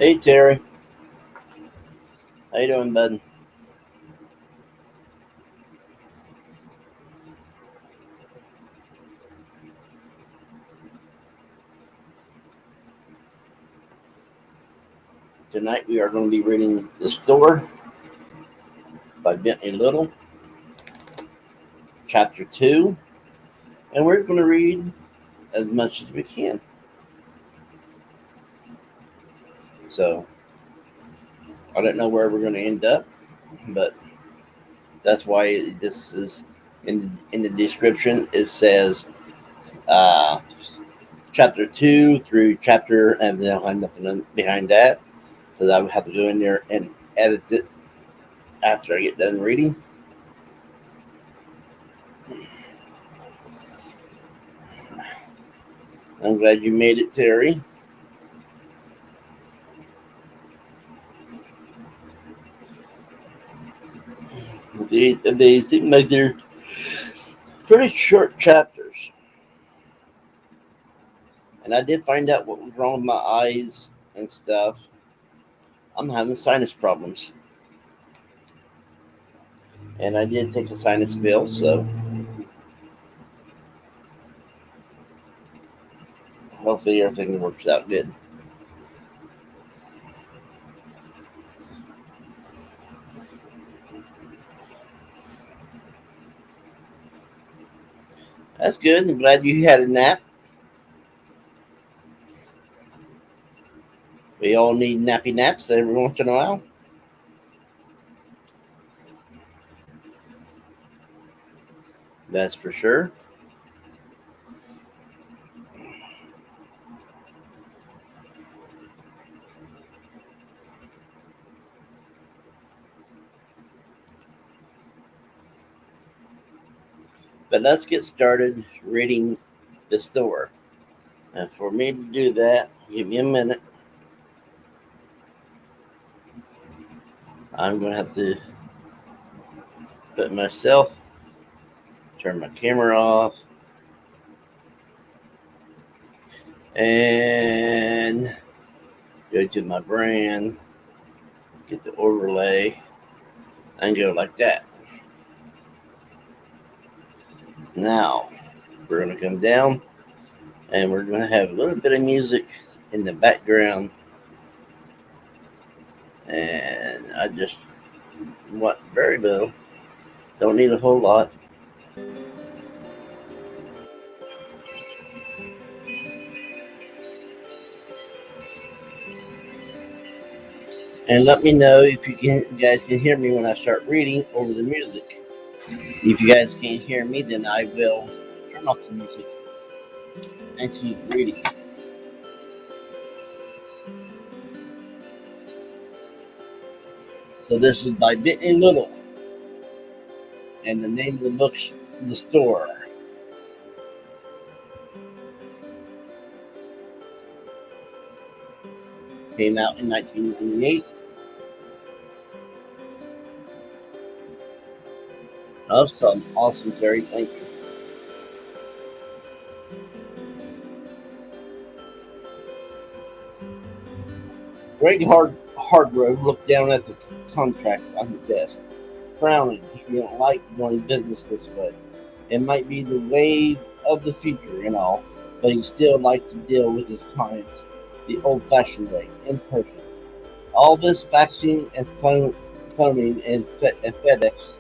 Hey Terry, how you doing, bud? Tonight we are going to be reading The Store by Bentley Little, Chapter 2, and we're going to read as much as we can. So, I don't know where we're going to end up, but that's why this is in the description. It says Chapter 2 through Chapter, and then I'll have nothing behind that, because I would have to go in there and edit it after I get done reading. I'm glad you made it, Terry. They seem like they're pretty short chapters. And I did find out what was wrong with my eyes and stuff. I'm having sinus problems. And I did take a sinus pill, so hopefully everything works out good. That's good. I'm glad you had a nap. We all need nappy naps every once in a while. That's for sure. But let's get started reading The Store. And for me to do that, give me a minute. I'm going to have to put myself, turn my camera off, and go to my brand, get the overlay, and go like that. Now, we're going to come down, and we're going to have a little bit of music in the background. And I just want very little. Don't need a whole lot. And let me know if you guys can hear me when I start reading over the music. If you guys can't hear me, then I will turn off the music and keep reading. So this is by Bentley Little, and the name of the book's The Store. Came out in 1998. Awesome, Terry. Thank you. Greg Hardgrove looked down at the contract on the desk, frowning. He didn't like doing business this way. It might be the wave of the future and all, but he still liked to deal with his clients the old-fashioned way, in person. All this faxing and phoning and FedExing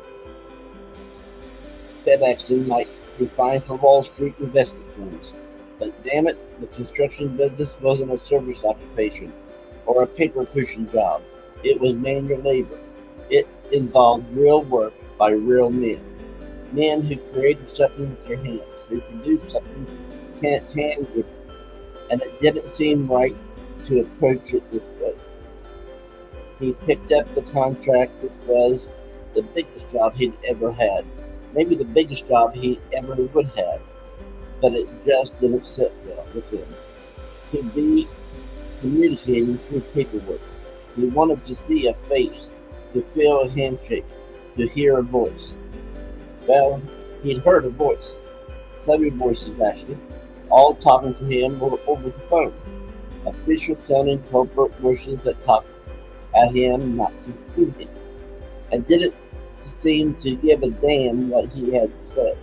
might be fine for Wall Street investment firms, but damn it, the construction business wasn't a service occupation or a paper pushing job. It was manual labor. It involved real work by real men. Men who created something with their hands, who produced something tangible, and it didn't seem right to approach it this way. He picked up the contract. This was the biggest job he'd ever had. Maybe the biggest job he ever would have, but it just didn't sit well with him. To be communicating through paperwork. He wanted to see a face, to feel a handshake, to hear a voice. Well, he'd heard a voice, several voices actually, all talking to him over the phone. official telling corporate voices that talked at him not to include him, and didn't seem to give a damn what he had to say.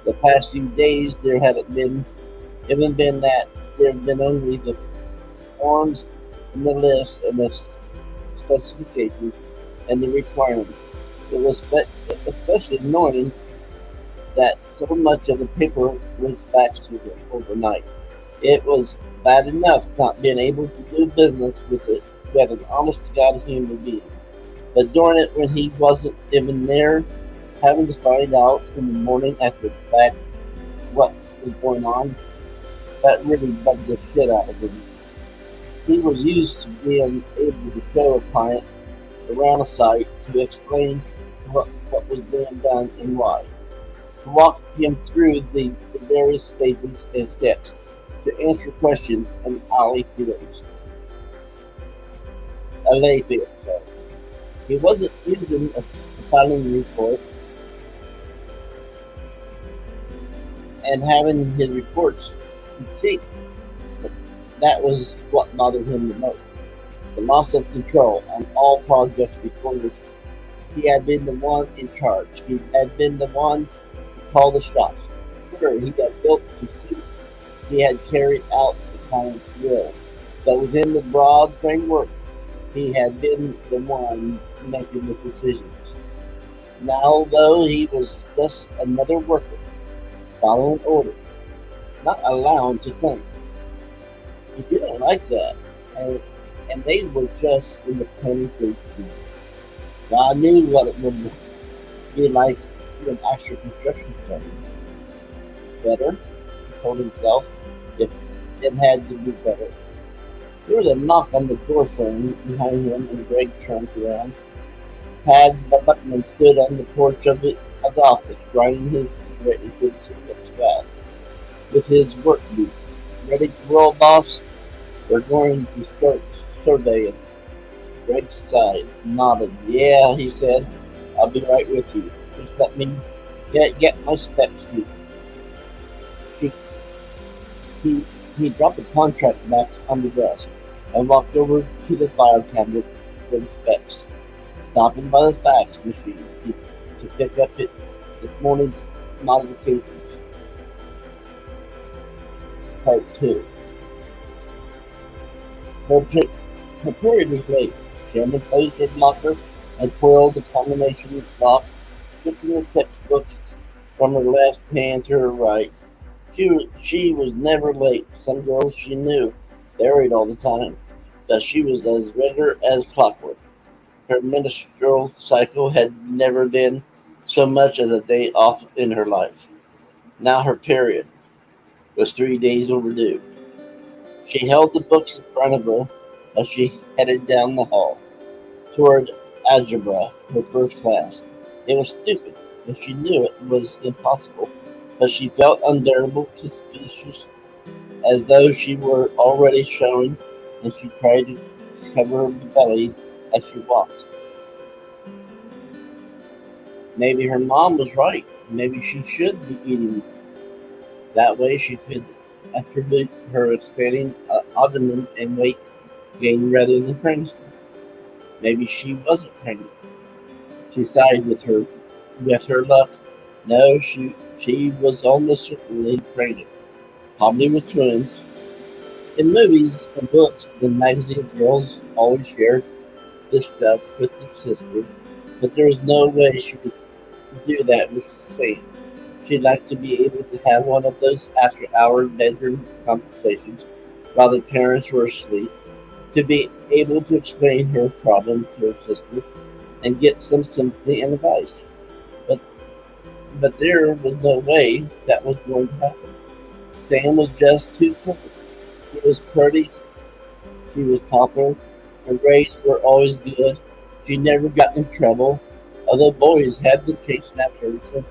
The past few days there hadn't been even been that there had been only the forms and the lists and the specifications and the requirements. It was especially annoying that so much of the paper was faxed to her overnight. It was bad enough not being able to do business with an honest to God human being. But during it when he wasn't even there, having to find out in the morning after the fact what was going on, that really bugged the shit out of him. He was used to being able to show a client around a site to explain what was being done and why. To walk him through the various stages and steps, to answer questions and allay fears. Sorry. He wasn't using a filing report and having his reports critiqued. That was what bothered him the most. The loss of control on all projects before this. He had been the one in charge. He had been the one to call the shots. Sure, he got built to suit. He had carried out the client's will. But within the broad framework, he had been the one making the decisions. Now, though, he was just another worker, following orders, not allowed to think. He didn't like that. And, and they were just in the penny food. God knew what it would be like in an actual construction site. Better, he told himself, if it had to be better. There was a knock on the door frame behind him, and Greg turned around. Tad Buckman stood on the porch of the office, grinding his cigarette into the cigarette spout with his work boots. Ready to roll, boss? We're going to start surveying. Greg sighed, nodded. Yeah, he said. I'll be right with you. Just let me get my specs sheets. He dropped the contract back on the desk and walked over to the file cabinet for the specs, stopping by the fax machine to pick up this morning's modifications. Part 2. Her period was late. Shannon closed her locker and twirled the combination lock, flipping the textbooks from her left hand to her right. She was never late. Some girls she knew buried all the time, but she was as regular as clockwork. Her menstrual cycle had never been so much as a day off in her life. Now her period was 3 days overdue. She held the books in front of her as she headed down the hall toward algebra, her first class. It was stupid, and she knew it was impossible, but she felt unbearable, suspicious, as though she were already showing, and she tried to cover her belly as she walked. Maybe her mom was right. Maybe she should be eating. That way she could attribute her expanding abdomen and weight gain rather than pregnancy. Maybe she wasn't pregnant. She sighed with her luck. No, she was almost certainly pregnant, probably with twins. In movies and books and magazines, girls always shared this stuff with their sister, but there was no way she could do that with Sam. She'd like to be able to have one of those after-hour bedroom conversations while the parents were asleep, to be able to explain her problem to her sister and get some sympathy and advice. But but there was no way that was going to happen. Sam was just too perfect. She was pretty, she was popular, her grades were always good, she never got in trouble, although boys had been chasing after her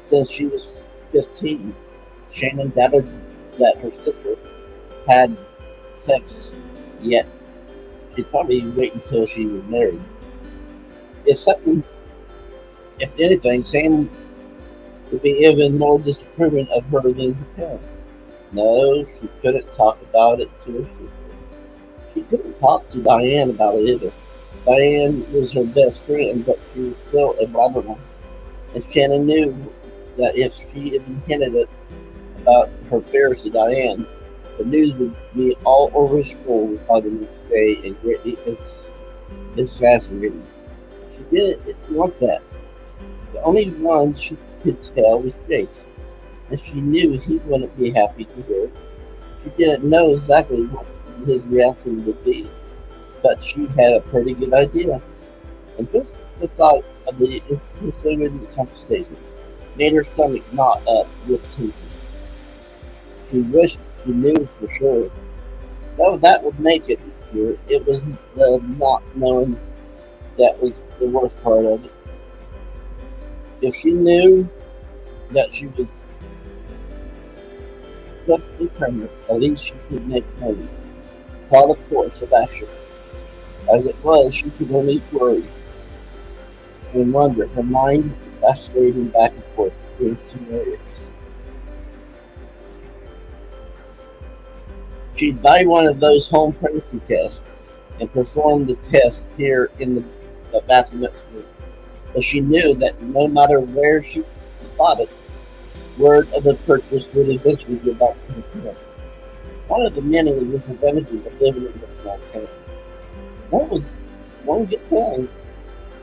since she was 15. Shannon doubted that her sister had sex yet. She'd probably wait until she was married. If something, if anything, Sam would be even more disapproving of her than her parents. No, she couldn't talk about it to her sister. She couldn't talk to Diane about it either. Diane was her best friend, but she was still a brother. And Shannon knew that if she even hinted about her affairs to Diane, the news would be all over school by the next day and greatly exaggerated. She didn't want that. The only one she could tell was Jake, and she knew he wouldn't be happy to hear it. She didn't know exactly what his reaction would be, but she had a pretty good idea. And just the thought of the insinuating conversation made her stomach knot up with tension. She wished she knew for sure. Though that would make it easier, it was the not knowing that was the worst part of it. If she knew that she was just determined, at least she could make money, plot a course of action. As it was, she could only worry and wonder, her mind vacillating back and forth between scenarios. She'd buy one of those home pregnancy tests and perform the test here in the bathroom at school. But she knew that no matter where she bought it, word of the purchase would eventually go back to the parent. One of the many disadvantages of living in a small town. That was one good thing.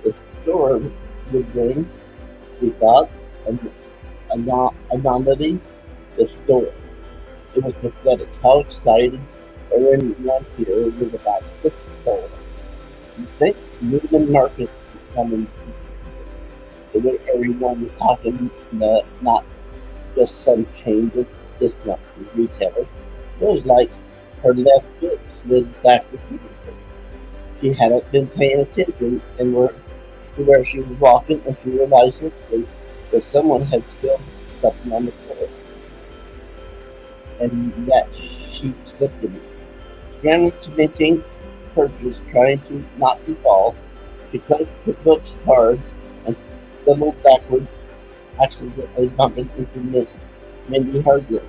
The store would bring, we thought, anonymity, the store. It was pathetic how excited everyone here was about this store. You think Newman Market was coming, the way everyone was talking, not just some chain of discount retailer. It was like her left foot slid back repeatedly. She hadn't been paying attention and were to where she was walking, and she realized instantly that someone had spilled something on the floor, and that she slipped in it. Scrambling to maintain purchase, trying to not to fall, she closed her books hard and stumbled backward, accidentally bumping into Mindy Hardly.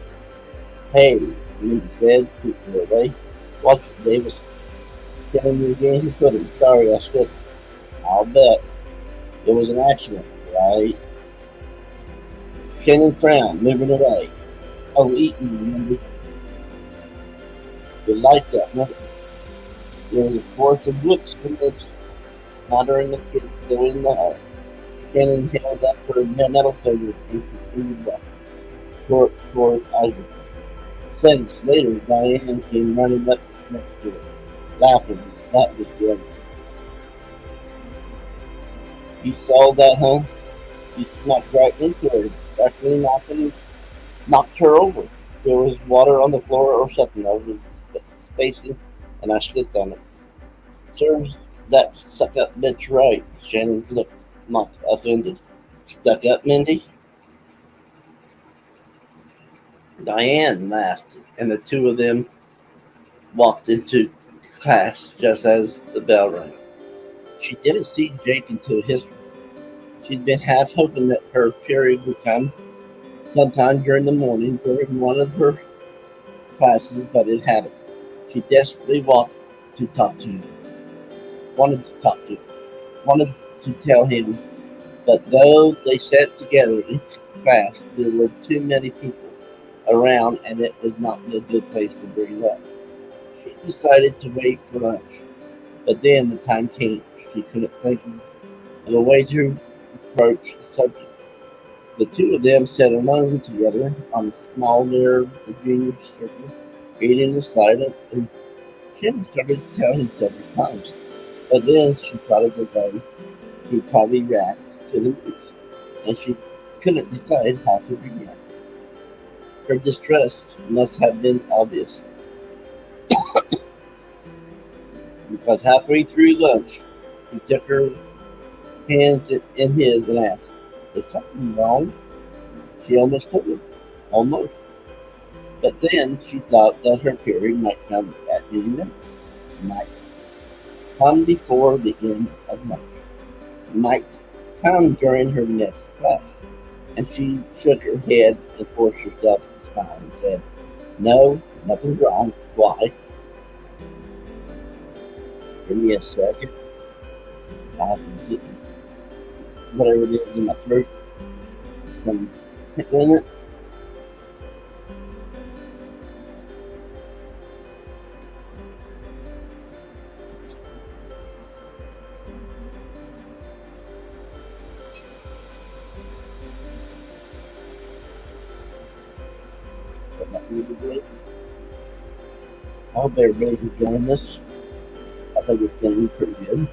Hey, Mindy said, pushing her away. Watch it, Davis. Can you regain his footing? Sorry, I slipped. I'll bet. It was an accident, right? Shannon frowned, moving away. Oh, Eaton, Mindy. You like that, wouldn't it? There was a chorus of whoops from the mother and the kids still in the house. Shannon held up her metal finger and continued walking toward Ivy. Seconds later, Diane came running up next to her, laughing. That was great. You saw that, huh? You smacked right into her, practically knocked her over. There was water on the floor or something. I was spacing, and I slipped on it. Serves that suck up bitch right. Shannon looked not offended. Stuck up, Mindy? Diane laughed, and the two of them walked into class just as the bell rang. She didn't see Jake until history. She'd been half hoping that her period would come sometime during the morning during one of her classes, but it hadn't. She desperately to talk to him, wanted to talk to him, wanted to tell him, but though they sat together in class, there were too many people around and it was not a good place to bring it up. She decided to wait for lunch, but then the time came. She couldn't think of a way to approach the subject. The two of them sat alone together on the small near the junior circle, reading the silence, and Shannon started to tell him several times. But then she thought of the day he'd probably react to the news, and she couldn't decide how to react. Her distress must have been obvious, because halfway through lunch, he took her hands in his and asked, "Is something wrong?" She almost told him. Almost. But then she thought that her period might come at any minute. Might come before the end of March. Might come during her next class. And she shook her head and forced herself to smile and said, No, nothing's wrong. Why? Give me a second. I have to get whatever it is in my throat from tickling it. But not really good. I hope everybody's enjoying this. I think it's going to be pretty good.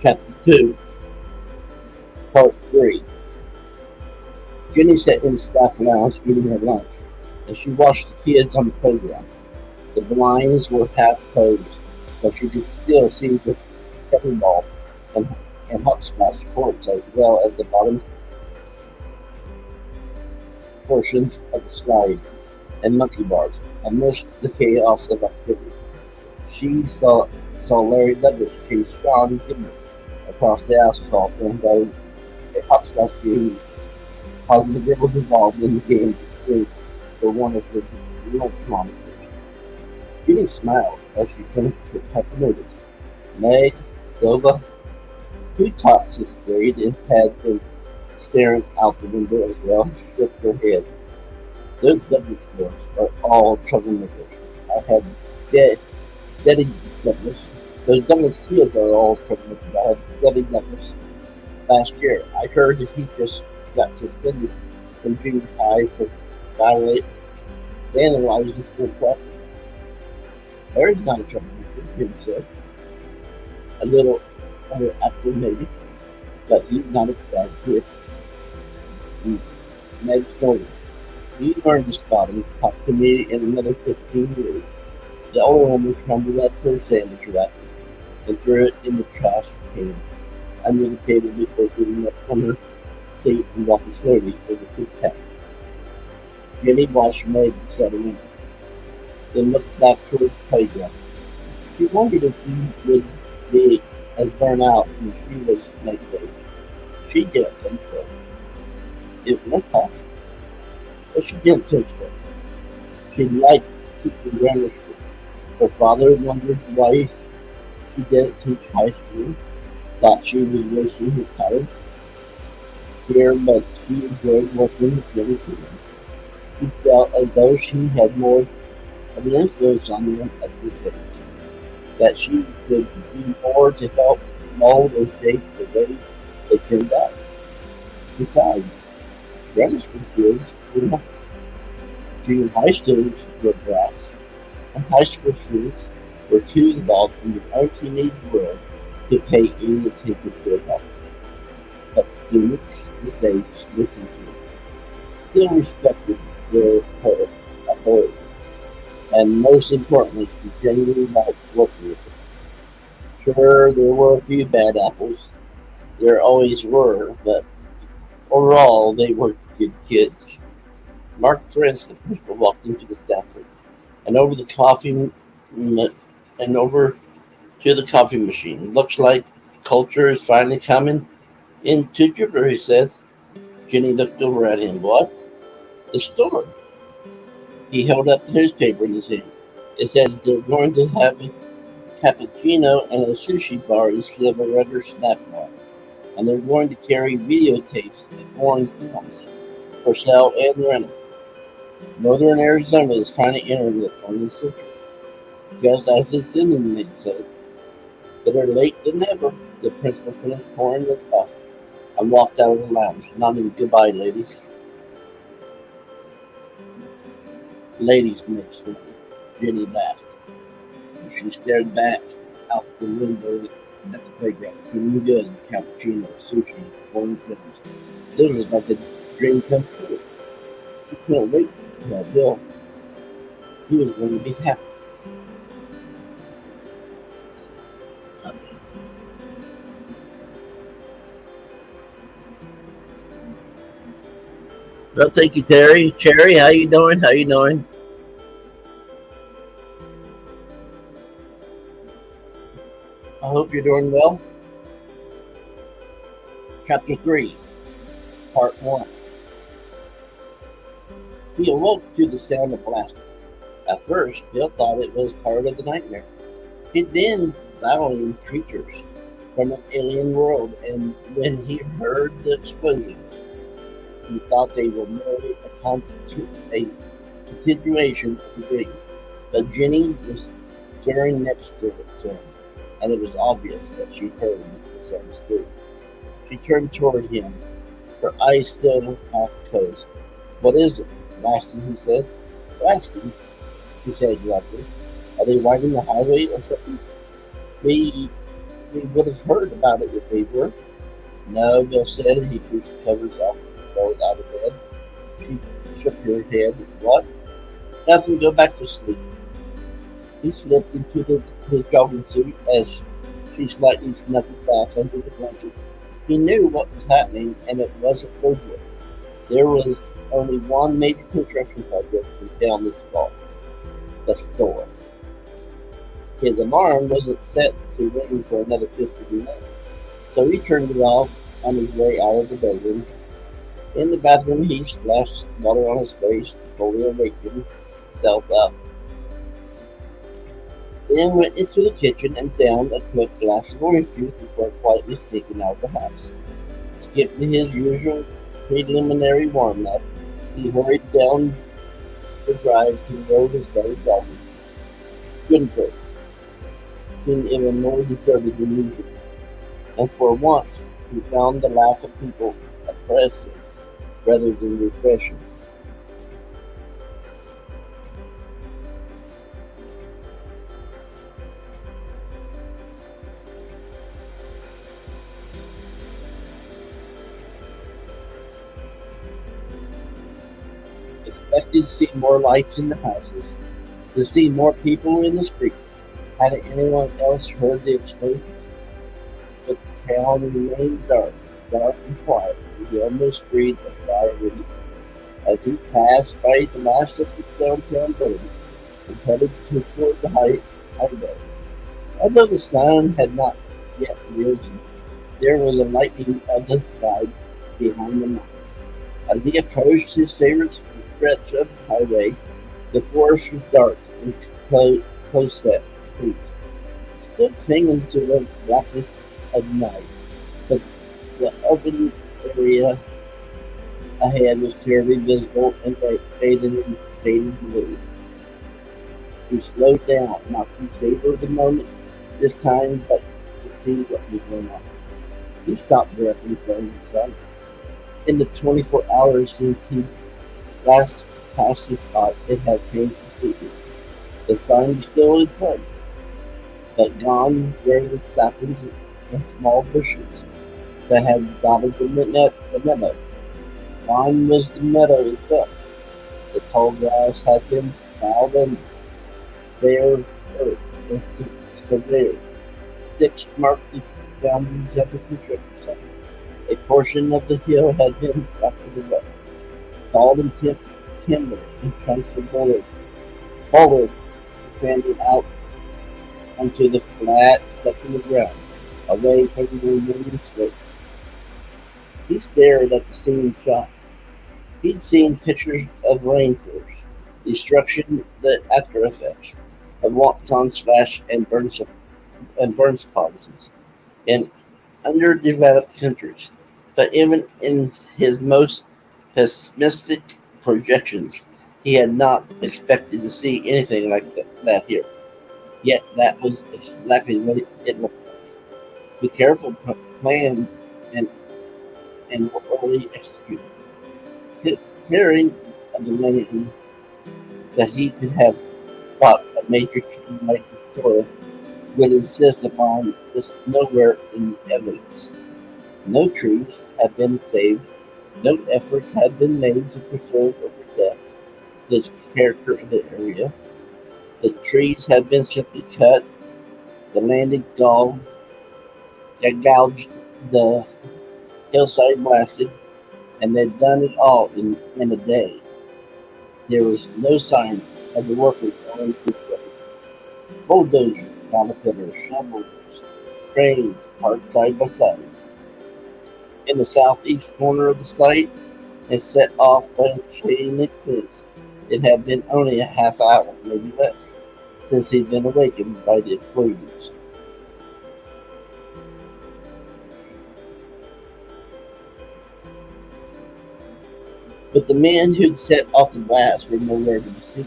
Chapter 2, Part 3. Jenny sat in the staff lounge eating her lunch, and she watched the kids on the playground. The blinds were half closed, but she could still see the pepperball and, and hopscotch courts as well as the bottom portions of the slide and monkey bars. Amidst the chaos of activity, she saw Larry Douglas chase Sean Gibber across the asphalt and go a hopscotch game, causing the girls involved in the game to scream for one of the real kilometers. Judy smiled as she finished her cup of noodles. Meg, Silva, who taught sixth grade and had been staring out the window as well, shook her head. Those Douglas boys are all troublemakers. I had Daddy Douglas. Those Douglas kids are all troublemakers. I had Daddy Douglas last year. I heard that he just got suspended from junior high for vandalizing the school property. Larry's not a troublemaker, Jim said. A little underactive maybe, but he's not a bad kid. Meg snorted. He learned to spot him, talk to me in another 15 years. The older woman crumbled up her sandwich wrap and threw it in the trash can under the table before getting up from her seat and walking slowly over to the couch. Jenny watched Meg settle in, then looked back toward the playground. She wondered if she would be as burnt out when she was Meg's age. She didn't think so. It was possible, but she didn't think so. She liked teaching grammar school. Her father wondered why she didn't teach high school, thought she was wasting her time here, but she enjoyed working with young people. She felt as though she had more of an influence on them at this age, that she could do more to help mold and shape the way they turned out. Besides, grammar school kids were nice. Junior high students were brats, and high school students were too involved in their own teenage world to pay any attention to adults. But students this age listened to them, still respected their authority, and most importantly, she genuinely liked working with them. Sure, there were a few bad apples. There always were, but overall, they were good kids. Mark Friends, the principal, walked into the staff room and over the coffee and over to the coffee machine. Looks like culture is finally coming into Jupiter, he said. Jenny looked over at him. What? The store. He held up the newspaper in his hand. It says they're going to have a cappuccino and a sushi bar instead of a regular snack bar. And they're going to carry videotapes and foreign films for sale and rental. Northern Arizona is trying to enter the 20th century. Just as it's in the said. Better late than never. The principal finished pouring his coffee and walked out of the lounge, nodding goodbye, ladies. Ladies, mixed in. Jenny laughed. She stared back out the window at the playground, feeling good, cappuccino, sushi, foreign films. This was like a dream come true. She couldn't wait to tell Bill he was going to be happy. Well, thank you, Terry. Cherry, how you doing? How you doing? I hope you're doing well. Chapter 3, Part 1. He awoke to the sound of blasting. At first, Bill thought it was part of the nightmare. He'd been battling creatures from an alien world, and when he heard the explosions, he thought they were merely a continuation of the dream. But Jenny was stirring next to him, and it was obvious that she heard the sounds too. She turned toward him, her eyes still half closed. "What is it?" "Blasting," he said. "Blasting?" she said gruffly. "Are they widening the highway or something?" We we would have heard about it if they were. "No," Bill said. He pushed the covers off and rolled out of bed. She shook her head. "What?" "Nothing. Go back to sleep." He slipped into his jogging suit as she slightly snuggled back under the blankets. He knew what was happening, and it wasn't over. There was only one major construction project in town this fall: the store. His alarm wasn't set to ring for another 15 minutes, so he turned it off on his way out of the bedroom. In the bathroom, he splashed water on his face, fully waking himself up, then went into the kitchen and downed a quick glass of orange juice before quietly sneaking out of the house. Skipping his usual preliminary warm-up, he hurried down the drive to the road and started jogging. Gutenberg seemed even more deserted than usual, and for once he found the lack of people oppressive rather than refreshing. Expected to see more lights in the houses, to see more people in the streets. Had anyone else heard the explosion? But the town remained dark, dark and quiet. He almost breathed a sigh of relief as he passed by the last of the downtown buildings and headed toward the highway. Although the sun had not yet risen, there was a lightening of the sky behind the mountains. As he approached his favorite stretch of highway, the forest was dark and close-set trees, still clinging to the blackness of night. But the open area ahead was clearly visible and bathed in faded blue. He slowed down, not to savor the moment this time, but to see what was going on. He stopped directly from the sun. In the 24 hours since he last passed the spot, it had changed completely. The sun was still in place, but gone were the saplings and small bushes that had dotted the meadow. Gone was the meadow itself. The tall grass had been plowed and bare earth was surveyed. Sticks marked the boundaries of the construction site. A portion of the hill had been fractured away. Fallen timber and chunks of boulder expanded out onto the flat section of ground, away from the remaining slope. He stared at the scene shocked. He'd seen pictures of rainforest destruction, the after effects of wanton slash and burn policies in underdeveloped countries. But even in his most pessimistic projections, he had not expected to see anything like that here. Yet that was exactly what it looked like. Be careful, plan, and, and early execute. Clearing of the land that he could have thought a major king like Victoria would insist upon was nowhere in evidence. No trees had been saved, no efforts had been made to preserve or protect the character of the area. The trees had been simply cut, the landing gouged, the hillside blasted, and they'd done it all in a day. There was no sign of the workers going to bulldozers, caterpillars, shovels, trains parked side by side. In the southeast corner of the site, and set off by a chain of fence. It had been only a half hour, maybe less, since he'd been awakened by the explosions. But the men who'd set off the blast were nowhere to be seen.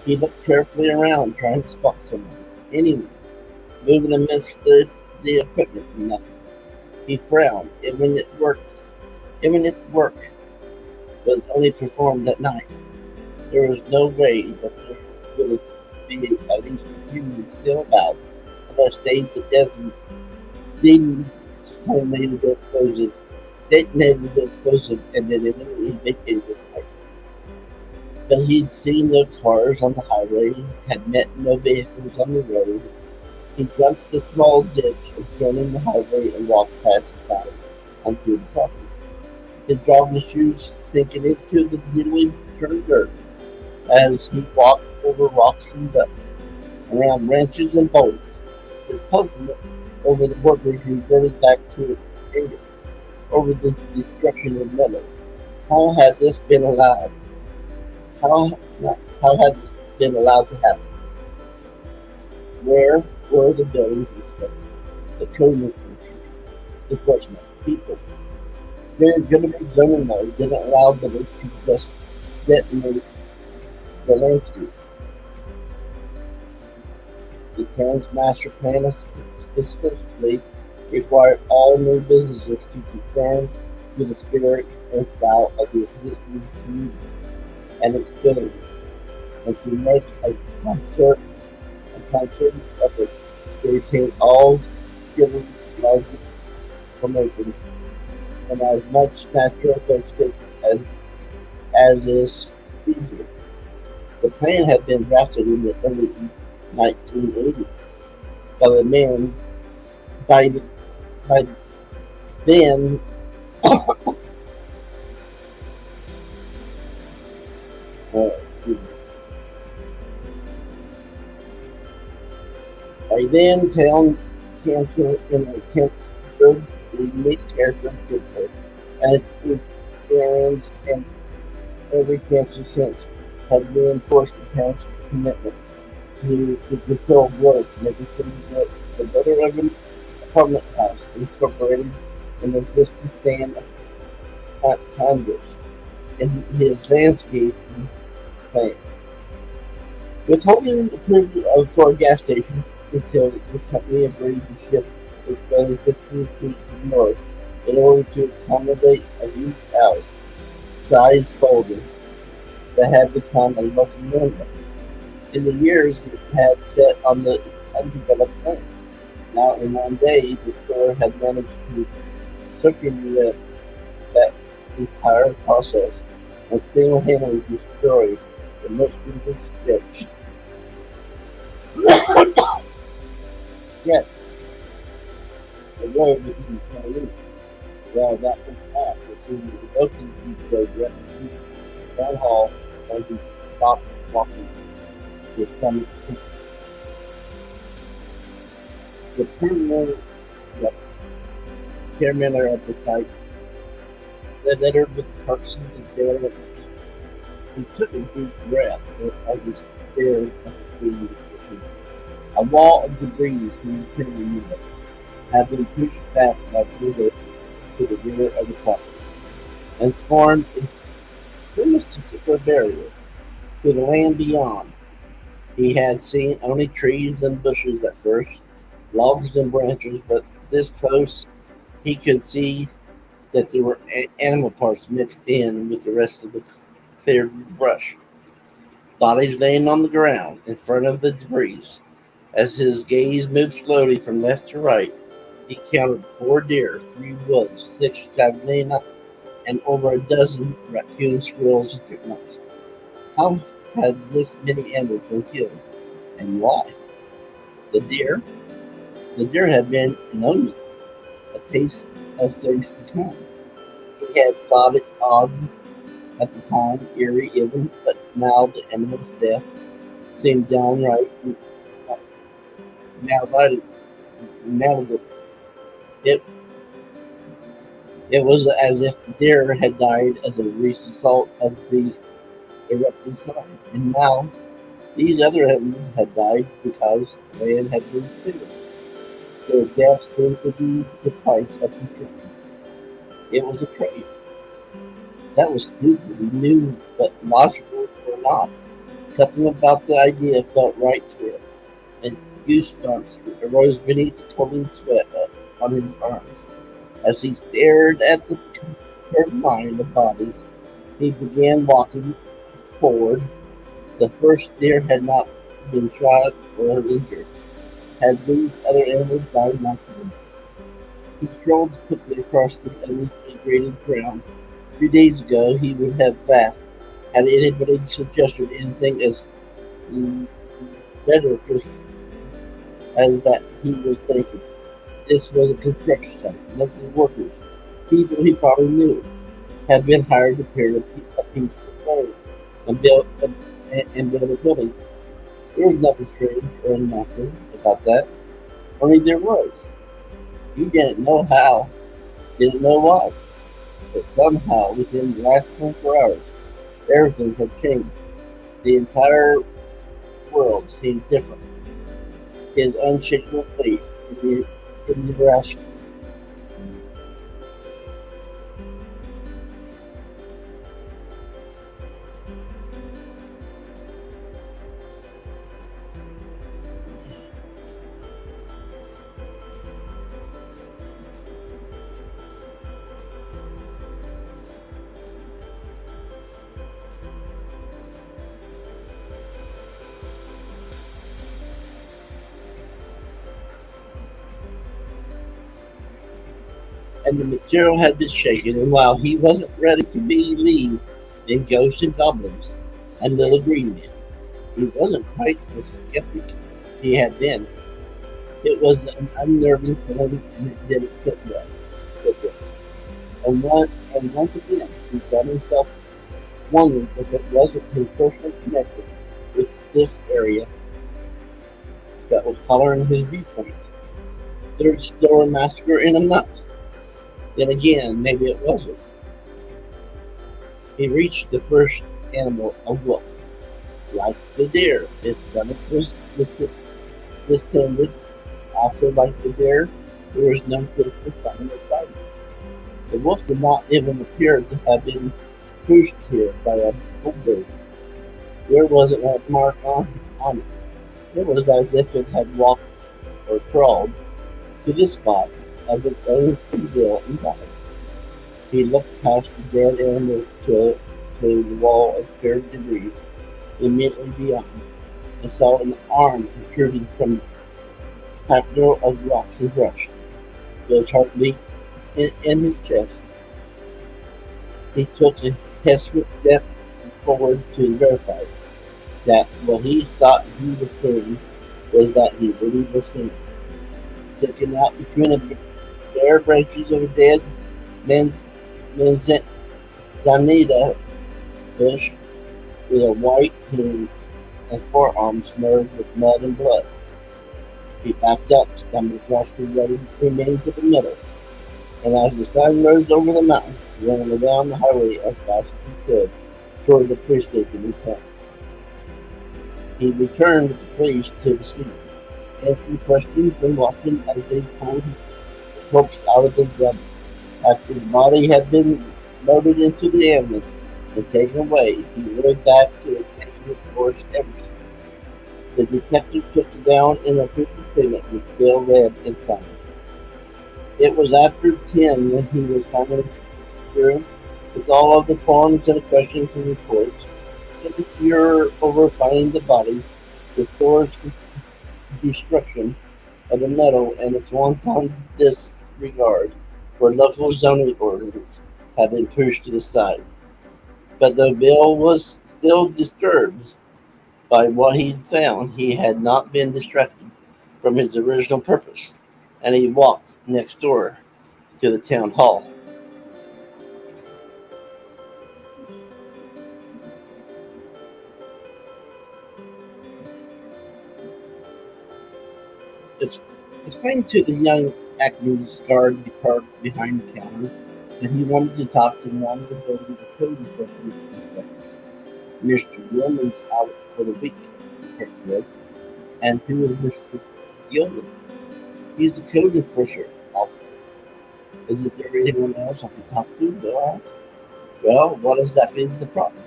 He looked carefully around, trying to spot someone, anyone, moving amidst the equipment and nothing. He frowned, even if work was only performed at night. There was no way that there would be at least a few men still about, unless they didn't detonated the explosive, detonated the explosive, and then immediately vacated the site. But he'd seen no cars on the highway, had met no vehicles on the road. He jumped the small ditch adjoining the highway and walked past the side onto the property. His jogging shoes sinking into the newly turned dirt as he walked over rocks and dust, around branches and boulders. His puzzlement over the workers reverted back to anger over this destruction of meadow. How had this been allowed? How, how had this been allowed to happen? Where were the buildings inspected? The code enforcement, enforcement people. Then Jennifer zoning law didn't allow them to just detonate the landscape. The town's master plan specifically required all new businesses to conform to the spirit and style of the existing community and its buildings, and to make a concerted effort to retain all skilled licensed promotions and as much natural vegetation as is feasible. The plan had been drafted in the early 1980s by the man by, by then excuse me, by then town council in an attempt to preserve the unique character of Pittsburgh and its experience and every council since had reinforced the town's commitment to control growth, making sure that the better of an apartment house incorporated an existing stand of condos in his landscape plans. Withholding approval for a gas station until the company agreed to shift its building 15 feet to the north in order to accommodate a huge house sized building that had become a lucky landmark. In the years it had sat on the undeveloped land. Now in one day the store had managed to circumvent that entire process and single-handedly destroy the most beautiful stretch. Yet the road was in California. Well, that was passed as soon as the local people directed to the town hall as he stopped walking to his stomach. The criminal the chairman at the site that lettered with Clarkson and Bailey. He took a deep breath as he stared at the scene. A wall of debris from the timber unit had been pushed back by Pluto to the rear of the property and formed a semi-circular barrier to the land beyond. He had seen only trees and bushes at first, logs and branches, but this close he could see that there were animal parts mixed in with the rest of the cleared brush. Bodies laying on the ground in front of the debris. As his gaze moved slowly from left to right, he counted 4 deer, 3 wolves, 6 javelina, and over a dozen raccoons, squirrels, and chipmunks. How had this many animals been killed, and why? The deer, the deer had been an omen, a taste of things to come. He had thought it odd at the time, eerie even, but now the animal's death seemed downright now right Now it it was as if the deer had died as a result of the erupted sun, and now these other animals had died because land had been cleared. Their death seemed to be the price of construction. It was a trade. That was stupid, he knew, but logical or not. Something about the idea felt right to him, and goosebumps arose beneath the coaling sweat on his arms. As he stared at the curved line of bodies, he began walking forward. The first deer had not been shot or injured. Had these other animals died naturally? He strolled quickly across the unequally graded ground. 3 days ago he would have laughed had anybody suggested anything as ludicrous as that he was thinking. This was a construction site. Local workers, people he probably knew, had been hired to repair a piece of road and build a building. There was nothing strange or unnatural about that. Only there was. He didn't know how, didn't know why, but somehow within the last 24 hours, everything had changed. The entire world seemed different. His unshakable faith in the irrational. And the material had been shaken, and while he wasn't ready to believe in ghosts and goblins and little green men, he wasn't quite the skeptic he had been. It was an unnerving feeling, and it didn't sit well with him. And once again, he found himself wondering if it wasn't his personal connection with this area that was coloring his viewpoint. Third store massacre in a month. Then again, maybe it wasn't. He reached the first animal, a wolf. Like the deer, its stomach was distended. Also, like the deer, there was no physical sign of violence. The wolf did not even appear to have been pushed here by a bulldozer. There wasn't a mark on it. It was as if it had walked or crawled to this spot of its own free will and died. He looked past the dead animal to the wall of cured debris immediately beyond, and saw an arm protruding from the packle of rocks and brush. His heart leaped in his chest. He took a hesitant step forward to verify that what he thought he was seeing was that he really was seeing. Sticking out between the bare branches of a dead man's manzanita bush with a white hand and forearms smeared with mud and blood. He backed up, stumbled across the remains of the middle, and as the sun rose over the mountain, ran down the highway as fast as he could toward the police station in town. He returned with the police to the scene, answering questions and watching as they pulled the corpse out of the rubble. After the body had been loaded into the ambulance and taken away, he rode back to his station towards Emerson. The detective took it down in a official statement which Bill read and signed. It was after 10 when he was finally through with all of the forms and questions and reports. In the furor over finding the body, the store's destruction of the metal and its wanton disregard for local zoning ordinance had been pushed to the side. But though Bill was still disturbed by what he'd found, he had not been distracted from his original purpose, and he walked next door to the town hall. It's Explained to the young acne-scarred depart behind the counter that he wanted to talk to one of the building code enforcement inspectors. Mr. Gilman's out for the week, Kirk said. And who is Mr. Gilman? He's the code enforcer officer. Is there anyone else I can talk to? Bill asked. Well, what does that mean to the problem?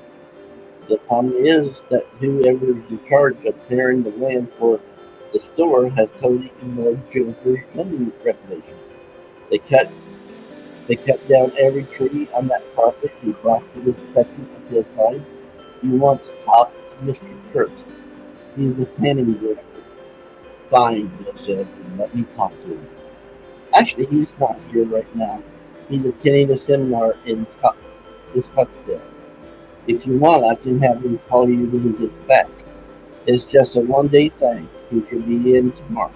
The problem is that whoever is in charge of clearing the land for the store has totally ignored Jennifer's lending regulations. They cut they cut down every tree on that property. He blasted this section of the hillside. You want to talk to Mr. Kurtz. He's the planning director. Fine, Bill said, and let me talk to him. Actually, he's not here right now. He's attending a seminar in Scottsdale. If you want, I can have him call you when he gets back. It's just a one-day thing. He should be in tomorrow.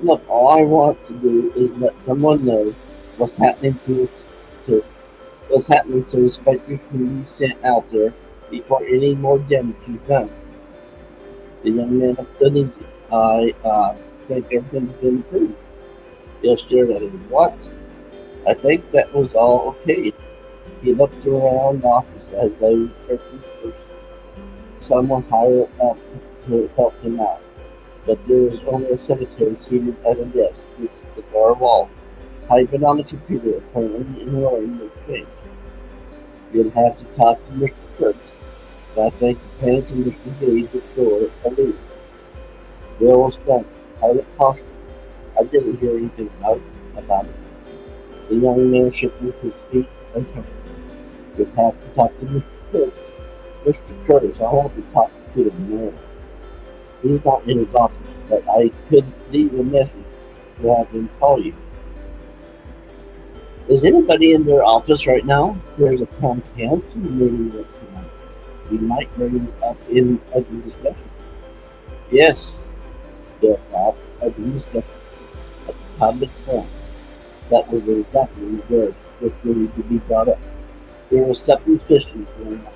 Look, all I want to do is let someone know what's happening to what's happening so inspectors can be sent out there before any more damage is done. The young man looked easy. I think everything's been approved. Bill stared at him. What? I think that was all okay. He looked around the office as though searching for someone higher up to help him out. But there was only a secretary seated at a desk against the far wall, typing on the computer, apparently ignoring the exchange. You'd have to talk to Mr. Kurtz, but I think the panic to Mr. Gage at the door alluded. Bill was stunned. How is it possible? I didn't hear anything about it. The young man shifted his feet uncomfortably. You'd have to talk to Mr. Kurtz. Mr. Curtis, I want to talk to him now. He's not in his office, but I could leave a message to have him call you. Is anybody in their office right now? There's a town council meeting tonight. We might bring it up in a discussion. Yes, Bill thought, a discussion. A public forum. That was exactly where this needed to be brought up. There was something fishy going on.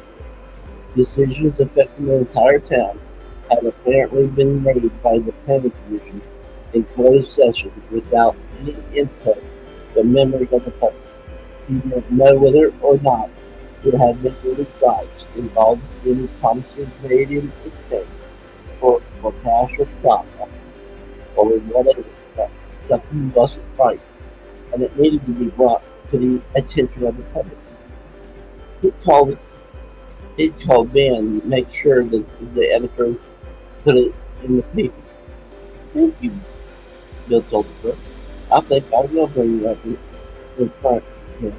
Decisions affecting the entire town had apparently been made by the planning commission in closed session without any input from members of the public. He didn't know whether or not there had been any bribes involved in promises made in exchange for cash or stock or whatever, but something wasn't right, and it needed to be brought to the attention of the public. He called He called Ben to make sure that the editor put it in the paper. Thank you, Bill told the clerk. I think I will bring you up in front here.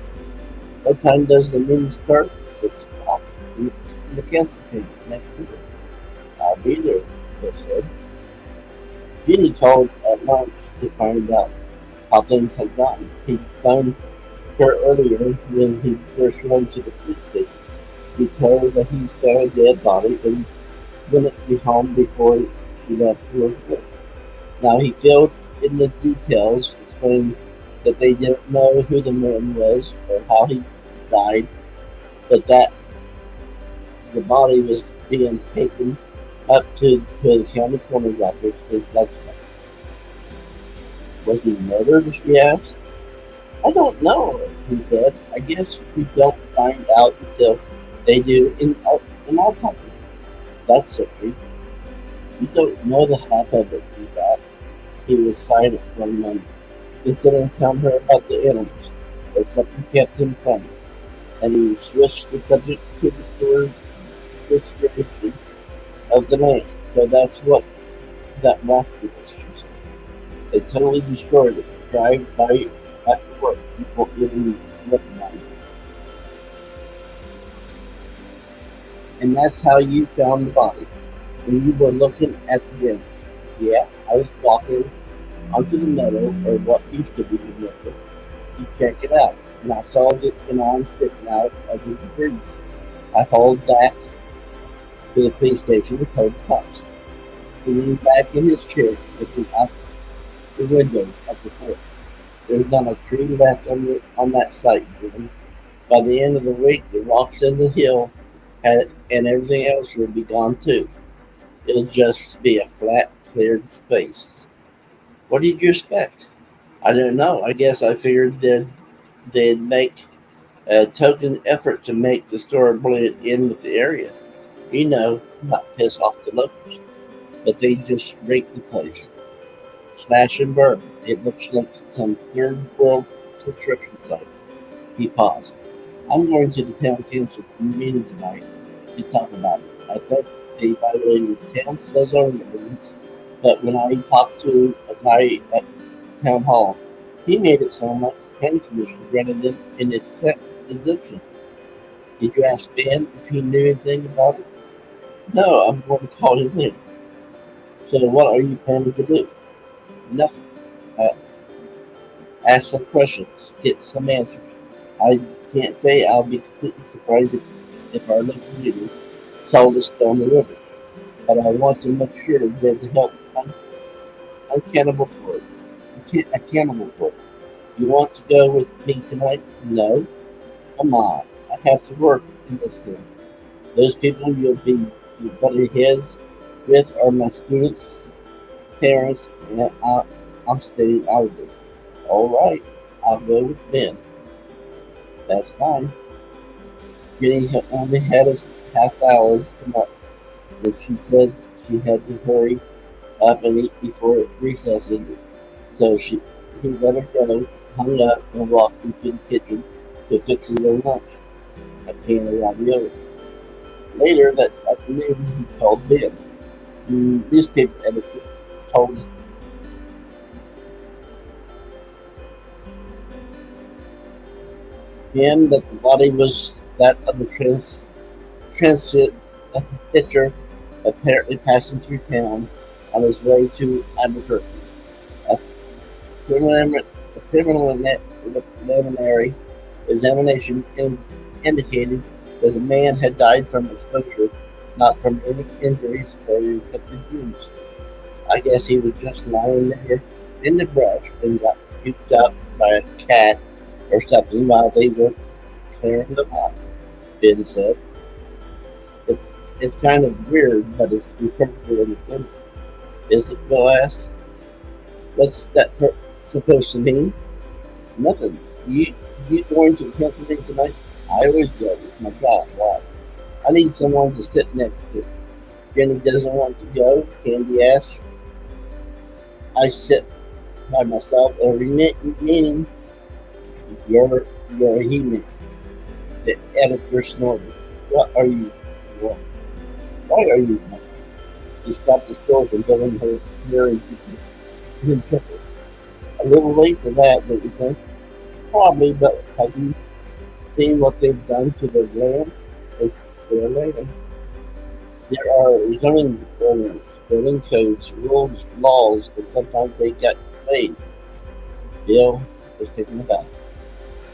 What time does the meeting start? 6 o'clock. In the council chamber next door. I'll be there, Bill said. Jenny called at lunch to find out how things had gotten. He phoned her earlier when he first went to the police station. He told her that he found a dead body and wouldn't be home before she left for work. Now he filled in the details, explaining that they didn't know who the man was or how he died, but that the body was being taken up to the county coroner's office for blood study. Was he murdered? She asked. I don't know, he said. I guess we don't find out until they do an autopsy. That's okay. You don't know the half of it, he thought. He was silent for a moment, considering telling her about the animals, but something kept him from it, and he switched the subject to the story description of the man. So that's what that rascal was, she said. They totally destroyed it. Drive by after work before even recognized it. And that's how you found the body. When you were looking at the end. Yeah, I was walking onto the meadow, or what used to be the meadow, to check it out. And I saw an arm sticking out of the debris. I hauled back to the police station and told the cops. He leaned back in his chair, looking out the window of the fort. There's not a tree left on that site, Jim. By the end of the week, the rocks in the hill and everything else will be gone too. It'll just be a flat, cleared space. What did you expect? I don't know. I guess I figured that they'd make a token effort to make the store blend in with the area. Not piss off the locals. But they just raked the place. Slash and burn. It looks like some third world construction site. He paused. I'm going to the town council meeting tonight to talk about it. I thought they violated the town's zoning ordinance, but when I talked to a guy at town hall, he made it sound like the planning commission granted them an exemption. Did you ask Ben if he knew anything about it? No, I'm going to call him in. So what are you planning to do? Nothing. Uh, Ask some questions, get some answers. I can't say I'll be completely surprised if our local leaders sold us down the river, but I want to make sure they're held accountable for it. Accountable for it. You want to go with me tonight? No. Come on. I have to work in this thing. Those people you butting heads with are my students, parents, and I'm staying out of this. All right. I'll go with Ben. That's fine. Jenny only had us half hour to come up, but she said she had to hurry up and eat before recess ended. So he let her go, hung up, and walked into the kitchen to fix her little lunch, a can of ravioli. Later that afternoon, he called Ben. The newspaper editor told him that the body was that of a transit pitcher apparently passing through town on his way to Albuquerque. A preliminary, a preliminary examination indicated that the man had died from exposure, not from any injuries or infected wounds. I guess he was just lying there in the brush and got scooped up by a cat or something while they were clearing the lot, Ben said. It's kind of weird, but it's perfectly understandable. Is it? Bill asked. What's that supposed to mean? Nothing. You going to cancel me tonight? I always go. It's my job. Why? I need someone to sit next to. Jenny doesn't want to go. Candy asks. I sit by myself every meeting. You're a he-man. The editor snorted. What are you? Why are you? She stopped the store from going her hearing to a little late for that, don't you think? Probably, but have you seen what they've done to their land? It's their land. There are zoning ordinance, building codes, rules, laws, and sometimes they get played. Bill was taken aback.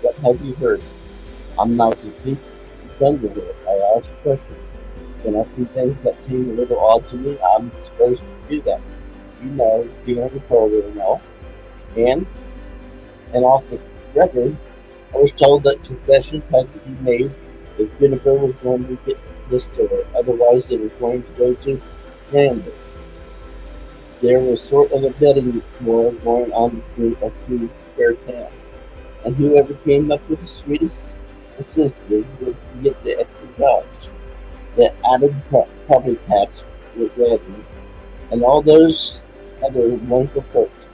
What have you heard? I'm not completely done with it. I ask questions. When I see things that seem a little odd to me, I'm supposed to do that. Being on the program and all. And, and off the record, I was told that concessions had to be made if Jennifer was going to get this store. Otherwise, it was going to go to Lambert. There was sort of a betting war going on between our two fair towns. And whoever came up with the sweetest assistant would get the extra jobs. The added property tax was revenue, and all those other wonderful perks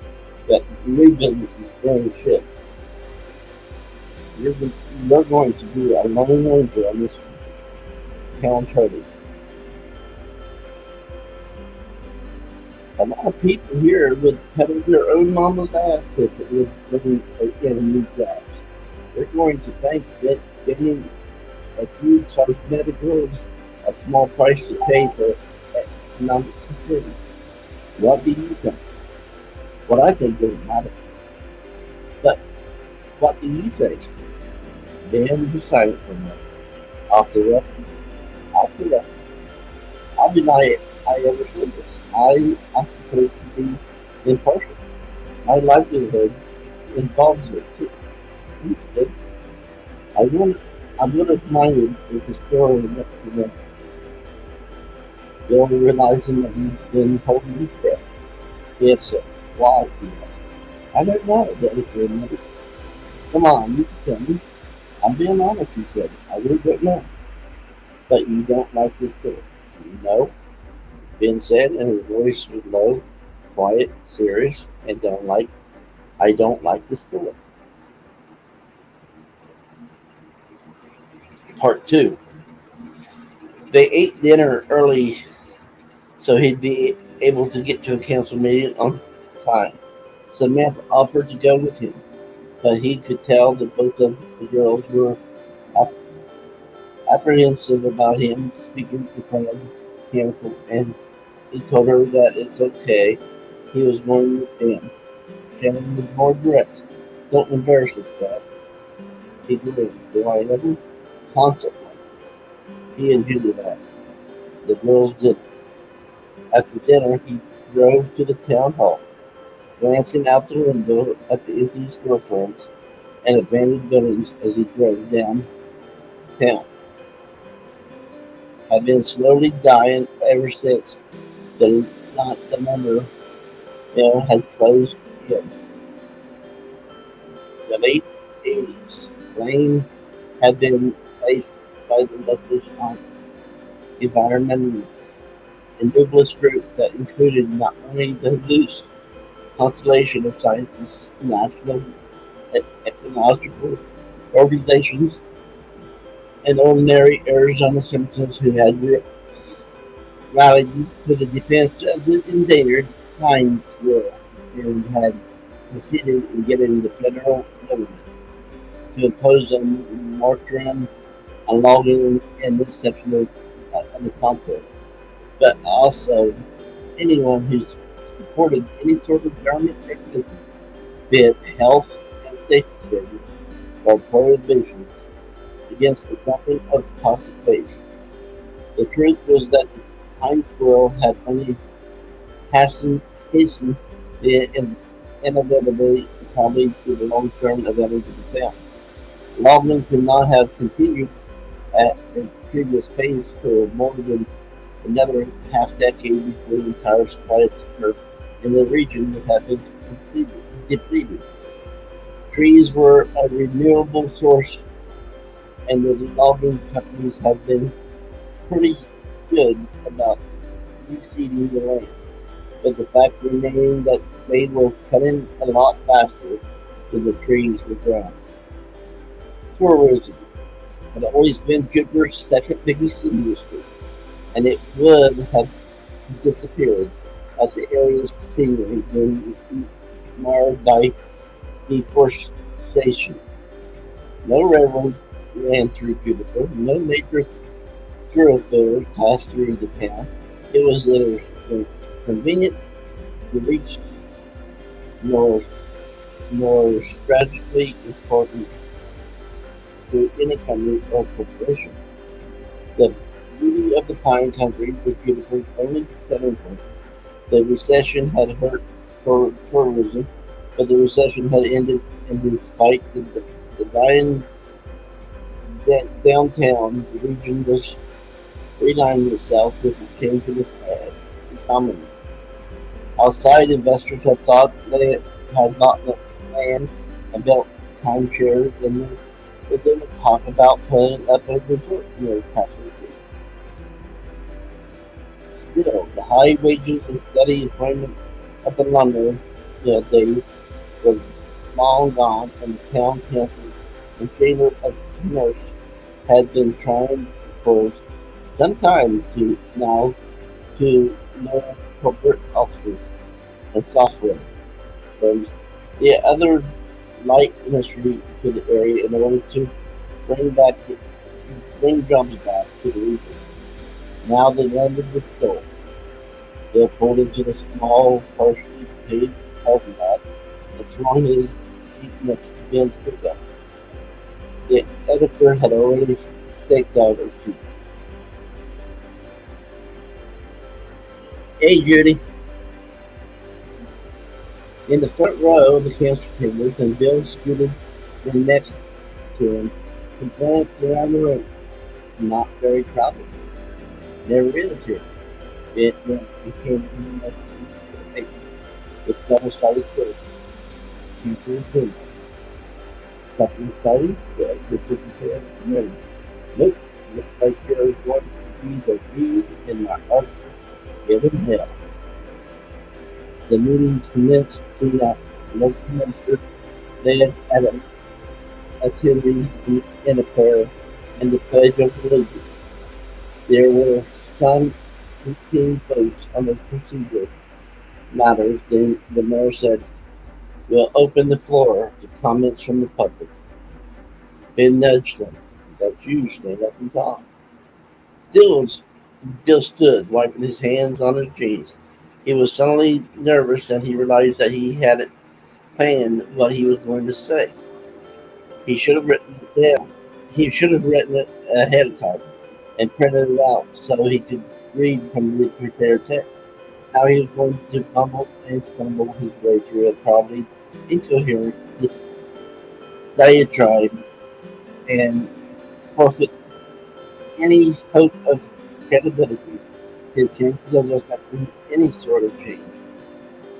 that new businesses bring the ship. You're going to be a lone ranger on this town party. A lot of people here would pedal their own mama's ass if it was living in new jobs. They're going to thank getting a few cosmetic goods a small price to pay for economic security. What do you think? What I think doesn't matter. But what do you think? Dan was silent for a minute. Off the record, off the record. I'll deny it. I ever said this. I'm supposed to be impartial. My livelihood involves it too. You did. I would have minded if the story had never been. Bill realizing that he's been holding his breath. He had said, Why? He asked. I don't know, the editor admitted. Come on, you can tell me. I'm being honest, he said. I really don't know. But you don't like this door. No, Ben said, and his voice was low, quiet, serious, and I don't like this door. Part two. They ate dinner early so he'd be able to get to a council meeting on time. Samantha offered to go with him, but he could tell that both of the girls were ap- apprehensive about him speaking in front of the council, and he told her that it's okay. He was going with them. Shannon was more direct. Don't embarrass us, Dad. He grinned. Do I ever? Constantly. He and Julie laughed. The girls did. After dinner, he drove to the town hall, glancing out the window at the empty storefronts and abandoned buildings as he drove downtown. Had been slowly dying ever since the not the number mill had closed in the late 80s. Lane had been placed by the local environmentalists and dubious group that included not only the loose constellation of scientists, national and ecological organizations, and ordinary Arizona citizens who had rallied to the defense of the endangered pine squirrel and had succeeded in getting the federal government to impose a moratorium on logging in this section of the continent. But also anyone who supported any sort of government regulation, be it health and safety standards or prohibitions against the dumping of toxic waste. The truth was that the pine squirrel had only hastened the inevitability probably to the long-term advantage of the town. Logging could not have continued at its previous pace for more than another half-decade before the entire supply of timber in the region would have been completely depleted. Trees were a renewable source, and the logging companies have been pretty good about reseeding the land. But the fact remained that they were cutting a lot faster than the trees were growing. Tourism had always been Jupiter's second biggest industry, and it would have disappeared as the area's scenery been marred by deforestation. No railroad ran through Jupiter, no major thoroughfare passed through the town. It was neither convenient to reach nor strategically important to any company or corporation. The beauty of the pine country was Jupiter's only selling point. The recession had hurt tourism, but the recession had ended, and despite the dying downtown, the region was realigning itself with a change in the economy. Outside investors had thought they had bought land and built timeshares, and they would talk about putting up a resort near Pacific. Still, the high wages and steady employment of the lumber mill days were long gone, and the town council and chamber of commerce had been trying for some time to now to know corporate offices and software firms, the other light industry to the area in order to bring back bring jobs back to the region. Now they landed with gold. They pulled into the small, partially paved parking lot and swung his jeep next to Ben's pickup. The editor had already staked out a seat. Hey, Judy. In the front row of the council chambers, and Bill scooted in next to him. He glanced around the room. Not very crowded. Never is here. It became much easier to make. It's double-sided quiz. Future opinion. Something exciting? Well, you're prepared and ready. Nope. Looks like you're going to be the lead in my art given hell. The meeting commenced soon after. The local minister led Adam attending in a prayer and the Pledge of Allegiance. There were some routine votes on the procedure matters. Then the mayor said, "We'll open the floor to comments from the public." Ben nudged him. "That's you, stand up and talk." Still, Bill stood, wiping his hands on his jeans. He was suddenly nervous and he realized that he hadn't planned what he was going to say. He should have written it down. He should have written it ahead of time and printed it out so he could read from the prepared text. How he was going to fumble and stumble his way through a probably incoherent diatribe and forfeit any hope of credibility. His chances of affecting any sort of change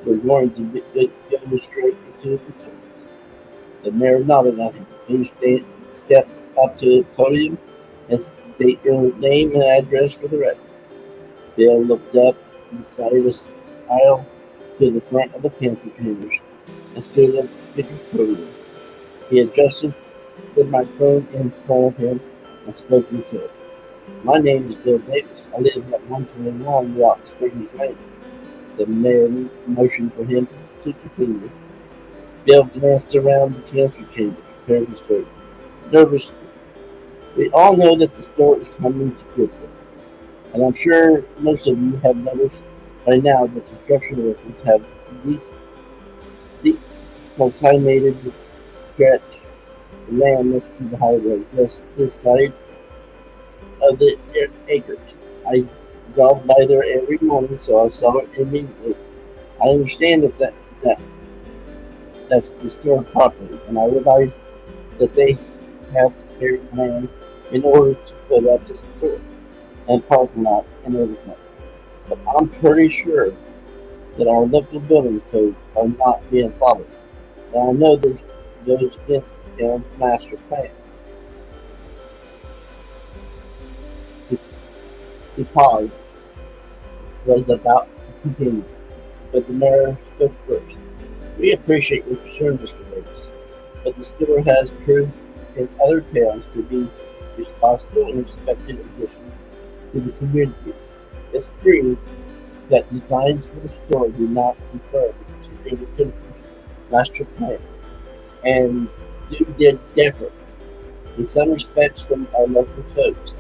were going to go straight into the toilet. The mayor nodded at him. "Please step up to the podium and state your name and address for the record." Bill looked up the side of the aisle to the front of the pantry chambers and stood at the speaker's podium. He adjusted the microphone in front of him and spoke into it. "My name is Bill Davis. I live at 121 Rock Springs Lane." The mayor motioned for him to continue. Bill glanced around the council chamber, prepared to speak. Nervously, "We all know that the store is coming to Berkeley, and I'm sure most of you have noticed by now that construction workers have designated the stretch of land next to the highway just this side of the acres. I drive by there every morning, so I saw it immediately. I understand that that's the store property, and I realize that they have cleared land in order to put up the store and parking lot and everything. But I'm pretty sure that our local building codes are not being followed. And I know this goes against the town's master plan." He, he paused, was about to continue, but the mayor spoke first. "We appreciate your concern, Mr. Davis, but the store has proved in other towns to be responsible and respected addition to the community. It's proved that designs for the store do not conform to any particular master plan and do differ in some respects from our local codes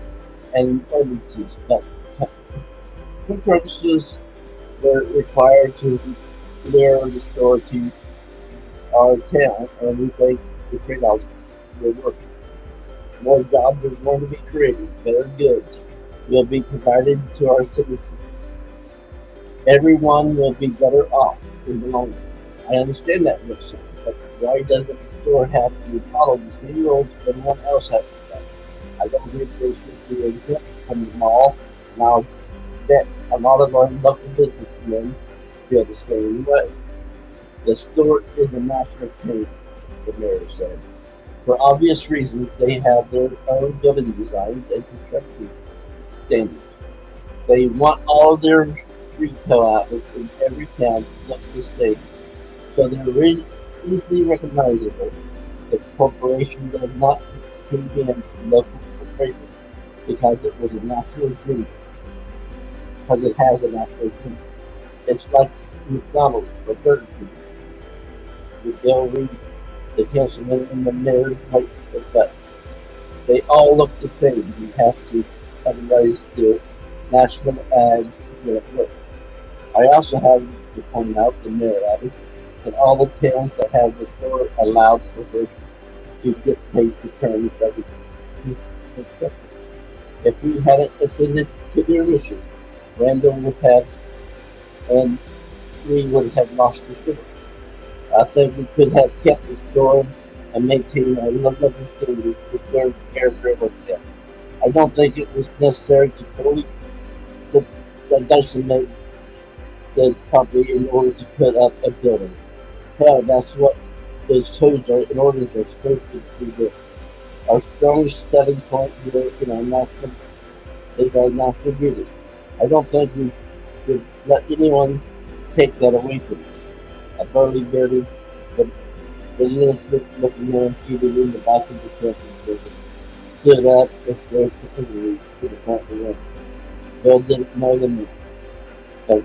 and ordinances, but some purposes were required to mirror the store to our town, and we think the trade-offs will work. More jobs are going to be created, better goods will be provided to our citizens. Everyone will be better off in the long run. I understand that, Wilson, but why doesn't the store have to follow the same rules everyone else has to follow? I don't think they should be exempt from the mall, and I'll bet a lot of our local businessmen feel the same way. The store is a master plan," the mayor said. "For obvious reasons, they have their own building designs and construction standards. They want all their retail outlets in every town to look the same, so they're really easily recognizable. The corporation does not condemn local corporations because it was a national agreement, because it has a national agreement. It's like McDonald's or Burger King. The bill reads the councilman and the mayor might speak up. They all look the same. You have to, otherwise the national ads will work. I also have to point out," the mayor added, "that all the towns that have the store allowed for her to dictate the terms of its construction. If we hadn't listened to their wishes, Randall would have, and we would have lost the store. I think we could have kept the store and maintained our level standards to preserve the character of our town. I don't think it was necessary to totally decimate the property in order to put up a building. Hell, that's what those codes are in orders are supposed to do. Our strongest selling point here in our national is our national beauty. I don't think we should let anyone take that away from us. A burly, dirty, but realistic looking man seated in the back of the camping building stood up and stared continually to the front of the room. Bill didn't know them, but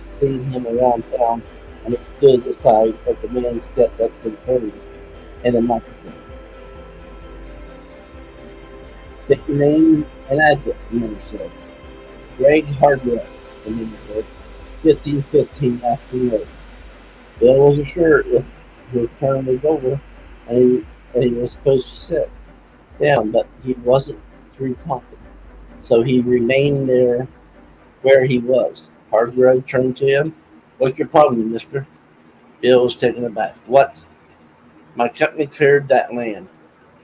seen him around town, and he stood aside as the man stepped up to the podium and the microphone. Take your name and address, the man said. Greg Hardwell, the man said. 1515 Aston Road. Bill wasn't sure if his term was over and he was supposed to sit down, but he wasn't through talking. So he remained there where he was. Hardgrove turned to him. What's your problem, mister? Bill was taken aback. What? My company cleared that land.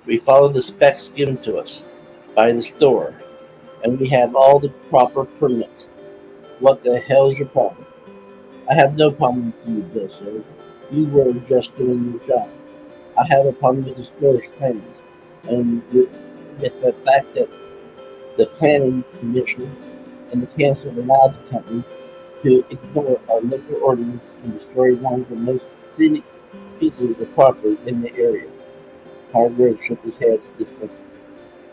We followed the specs given to us by the store, and we have all the proper permits. What the hell's your problem? I have no problem with you, Bill said. You were just doing your job. I have a problem with the store's plans, and with the fact that the planning commission and the council allowed the company to ignore our local ordinance and destroy one of the most scenic pieces of property in the area. Hargrove shook his head at this.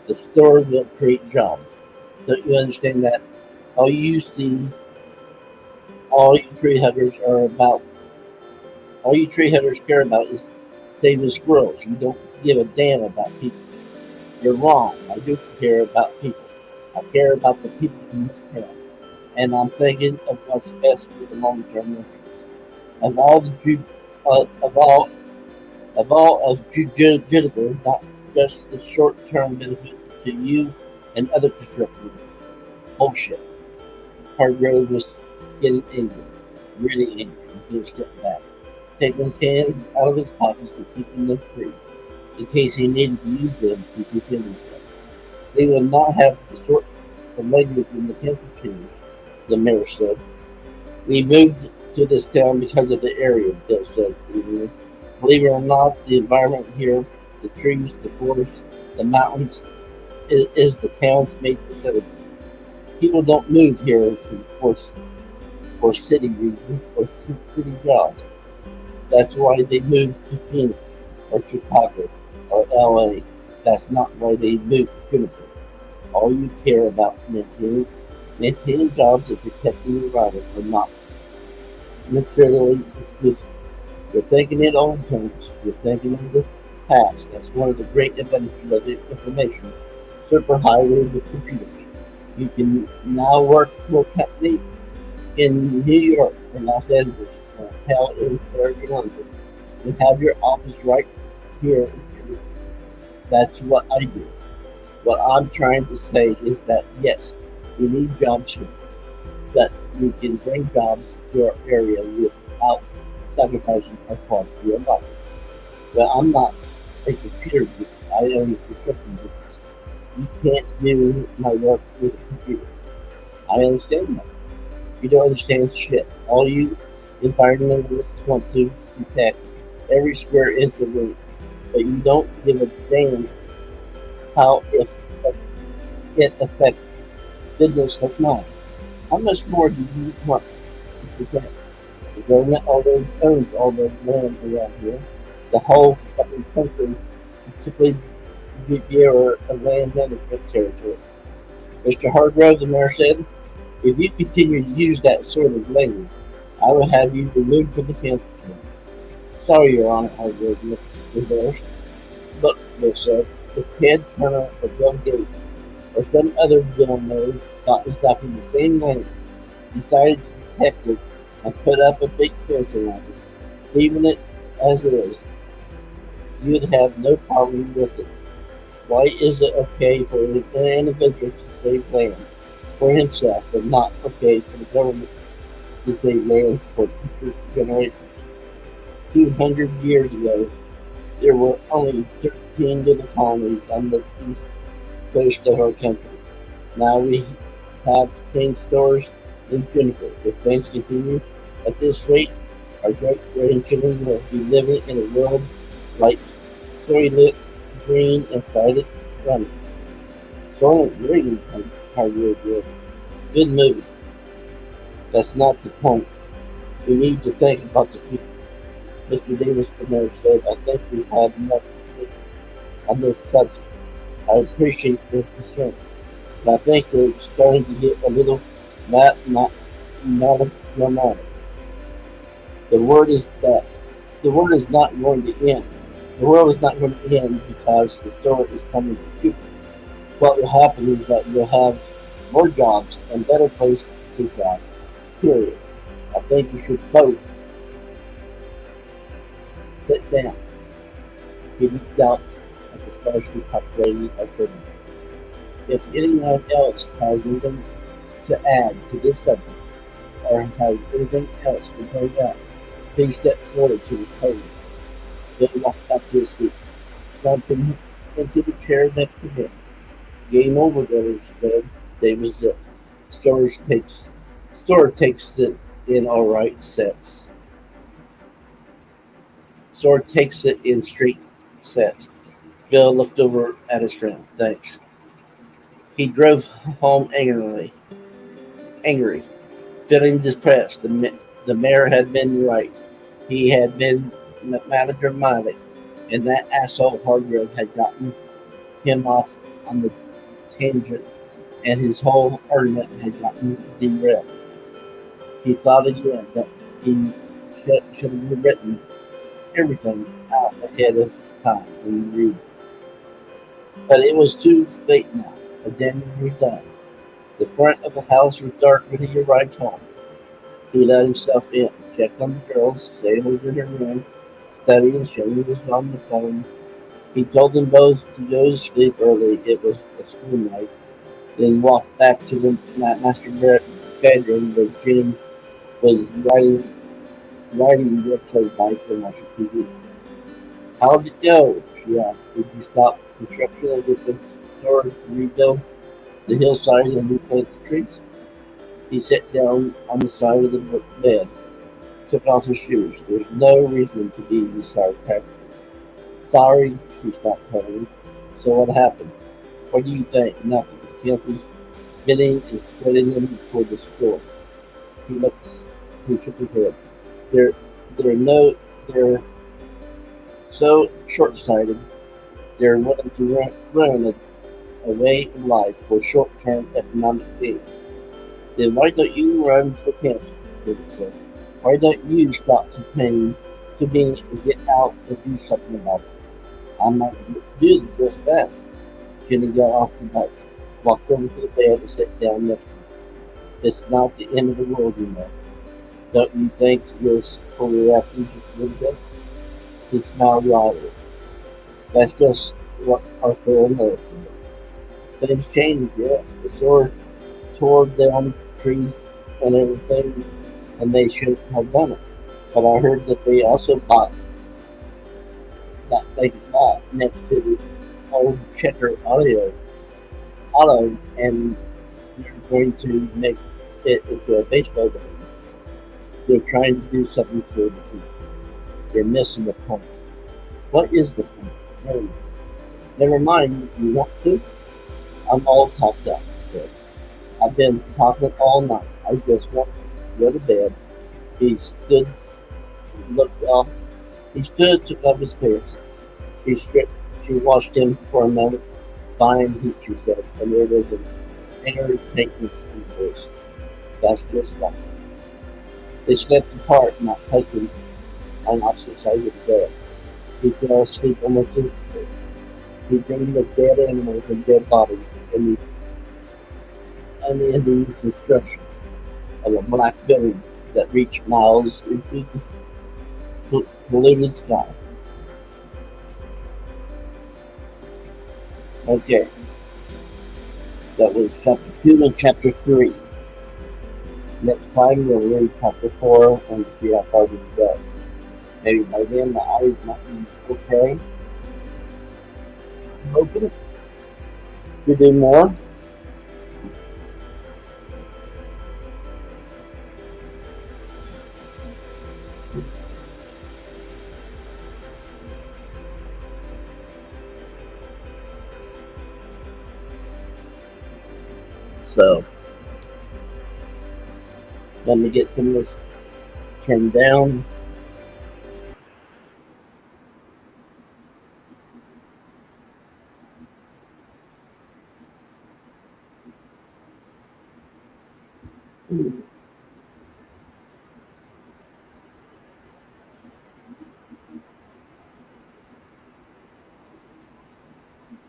The store will create jobs. Don't you understand that? All you see, all you tree huggers are about, all you tree huggers care about is saving squirrels. You don't give a damn about people. You're wrong. I do care about people. I care about the people in this town, and I'm thinking of what's best for the long-term interest. Of all the Juniper, not just the short-term benefit to you and other construction. Bullshit. Hargrove was getting angry, really angry. He took a step back, taking his hands out of his pockets and keeping them free, in case he needed to use them to defend himself. They will not have the sort of language in the council chambers, the mayor said. We moved to this town because of the area, Bill said evenly. Believe it or not, the environment here, the trees, the forests, the mountains, is the town's major facility. People don't move here for city reasons or city jobs. That's why they move to Phoenix or Chicago or LA. That's not why they move to Juniper. All you care about maintaining jobs and protecting the environment are not materially exclusive. You're thinking in old terms. You're thinking in the past. That's one of the great advantages of information superhighway with computers. You can now work for a company in New York or Los Angeles or hell in London. You have your office right here. That's what I do. What I'm trying to say is that yes, we need jobs here, but we can bring jobs to our area without sacrificing our quality of life. Well, I'm not a computer geek. I own a construction business. You can't do my work with a computer. I understand that. You don't understand shit. All you environmentalists want to protect every square inch of room, but you don't give a damn how if it affects business like mine. How much more do you want to protect? The government already owns all the land around here. The whole fucking country, particularly your land management territory. Mr. Hargrove, the mayor said, if you continue to use that sort of language, I will have you removed from the council chamber. Sorry, Your Honor, Hargrove embarrassed. Look, they said, if Ted Turner or Bill Gates or some other billionaire thought stopping the same land, decided to protect it and put up a big fence around it, leaving it as it is, you'd have no problem with it. Why is it okay for an individual to save land for himself, but not okay for the government to save land for future generations? 200 years ago, there were only 13 little colonies on the east coast of our country. Now we have 10 stores And Jennifer, if things continue at this rate, our great grandchildren will be living in a world like Soylent Green inside its running. Soylent Green, Hardwood will. Good movie. That's not the point. We need to think about the future. Mr. Davis Premier said, I think we've had enough discussion on this subject. I appreciate your concern, but I think we're starting to get a little melodramatic. The word is that the world is not going to end. The world is not going to end because the store is coming to people. What will happen is that you'll have more jobs and better places to job. Period. I think you should both sit down. He looked out at the sparsely populated activity. If anyone else has anything to add to this subject or has anything else to bring up, please step forward to the podium. Then walk back to his seat. Slumped into the chair next to him. Game over there, she said. Davis zipped. Storage takes Store takes it in all right sets. Store takes it in straight sets. Bill looked over at his friend. Thanks. He drove home angry, feeling depressed. The mayor had been right. He had been melodramatic, and that asshole Hargrove had gotten him off on the tangent, and his whole argument had gotten derailed. He thought again that he should have written everything out ahead of time when he read. But it was too late now. The damage was done. The front of the house was dark when he arrived home. He let himself in, checked on the girls, Sam was in her room, studying, Shelley was on the phone. He told them both to go to sleep early. It was a school night. Then walked back to the master bedroom where Jane was riding the play bike and watching TV. How'd it go? She asked. Did you stop construction and get the store to rebuild the hillside and replant the trees? He sat down on the side of the bed, took off his shoes. There's no reason to be sarcastic. Sorry, she stopped telling. So what happened? What do you think? Nothing. Campus spinning and spreading them toward the store. He looked. He shook his head. They're they're so short-sighted. They're willing to run a way of life for short-term economic gain. Then why don't you run for cancer? David said. Why don't you stop complaining to me and get out and do something about it? I might do just that. Jenny got off the bike, walked over to the bed and sat down next to him. It's not the end of the world, you know. Don't you think you're overreacting just a little bit? He smiled wryly. That's just what our fellow Americans do. Things change, yeah. The store tore down trees and everything, and they shouldn't have done it. But I heard that they also bought that vacant lot next to the old Checker auto, and they're going to make it into a baseball game. They're trying to do something for the people. They're missing the point. What is the point? Never mind if you want to. I'm all talked up. He said. I've been talking all night. I just want to go to bed. He stood, looked off. He stood, took off his pants. She stripped. She watched him for a moment. Fine heat, she said, and there was an angry faintness in the voice. That's just right. They slept apart, not touching, on opposite sides of the bed. He fell asleep almost instantly. He dreamed of dead animals and dead bodies and the unending construction of a black building that reached miles into the polluted sky. Okay, that was chapter 2 and chapter 3. Next time we'll read chapter 4 and see how far we can go. Maybe by then my eyes might be okay. I'm hoping to do more. So let me get some of this turned down.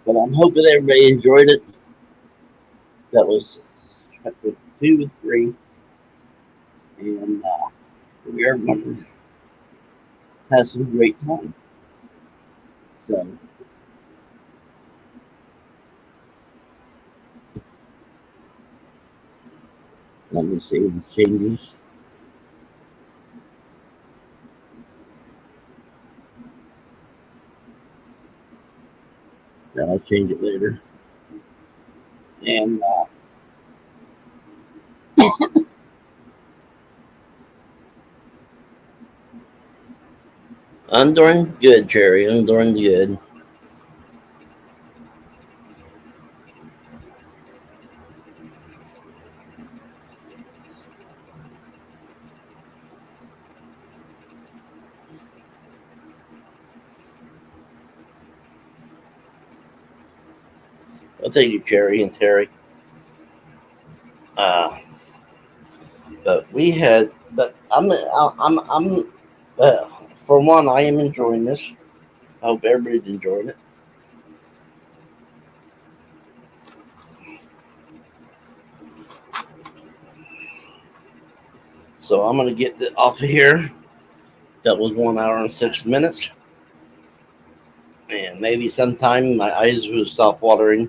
But I'm hoping everybody enjoyed it. That was chapter 2 and 3, and we are going to have some great time. So let me see the changes. Then I'll change it later. And I'm doing good, Jerry. I'm doing good. Well, thank you, Jerry and Terry. Uh, but we had, but uh, for one, I am enjoying this. I hope everybody's enjoying it. So I'm gonna get off of here. That was 1 hour and 6 minutes, and maybe sometime my eyes will stop watering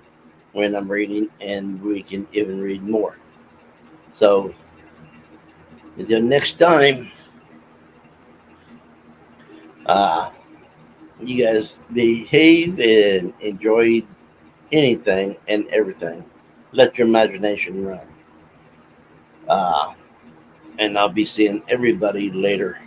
when I'm reading, and we can even read more. So until next time, uh, you guys behave and enjoy anything and everything. Let your imagination run. Uh, and I'll be seeing everybody later.